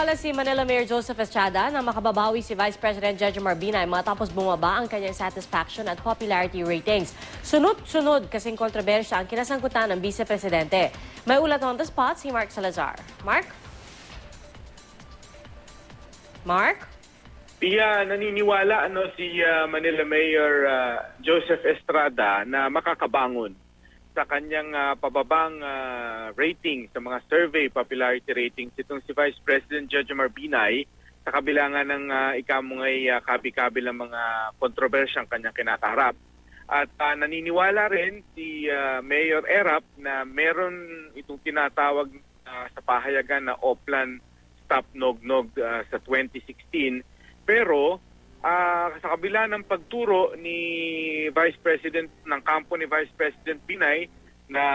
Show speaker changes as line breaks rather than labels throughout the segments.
Naniniwala si Manila Mayor Joseph Estrada na makababawi si Vice President Jejomar Binay matapos bumaba ang kanyang satisfaction at popularity ratings. Sunod-sunod kasing kontrobersya ang kinasangkutan ng Vice Presidente. May ulat on the spot si Mark Salazar. Mark? Mark?
Pia, naniniwala si Manila Mayor Joseph Estrada na makakabangon sa kanyang pababang rating sa mga survey popularity ratings itong si Vice President Jejomar Binay sa kabila nga ng ikamungay kabi-kabi ng mga kontrobersyang kanyang kinakaharap. At naniniwala rin si Mayor Erap na meron itong tinatawag sa pahayagan na Oplan Stop Nog-Nog sa 2016. Pero sa kabila ng pagturo ni Vice President ng kampo ni Vice President Binay na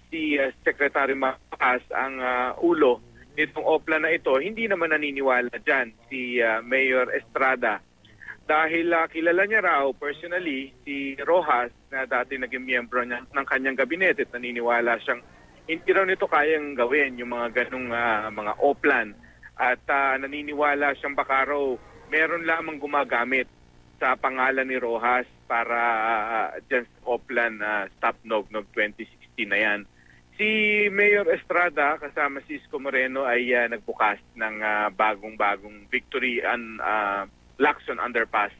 si Secretary Makas ang ulo nitong Oplan na ito, hindi naman naniniwala dyan si Mayor Estrada. Dahil kilala niya raw personally si Rojas na dati naging miyembro ng kanyang gabinete at naniniwala siyang hindi raw nito kayang gawin yung mga ganong mga Oplan. At naniniwala siyang baka raw meron lamang gumagamit sa pangalan ni Rojas para dyan sa Oplan Stop Nog-Nog 2016 na yan. Si Mayor Estrada kasama si Isko Moreno ay nagbukas ng bagong-bagong Victory and Lacson Underpass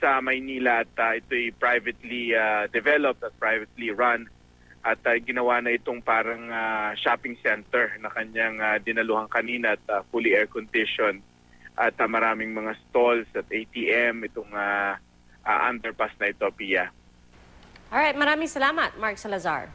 sa Maynila at ito'y privately developed at privately run at ginawa na itong parang shopping center na kanyang dinaluhan kanina at fully air-conditioned. At maraming mga stalls at ATM itong underpass na ito, Pia.
Alright, maraming salamat, Mark Salazar.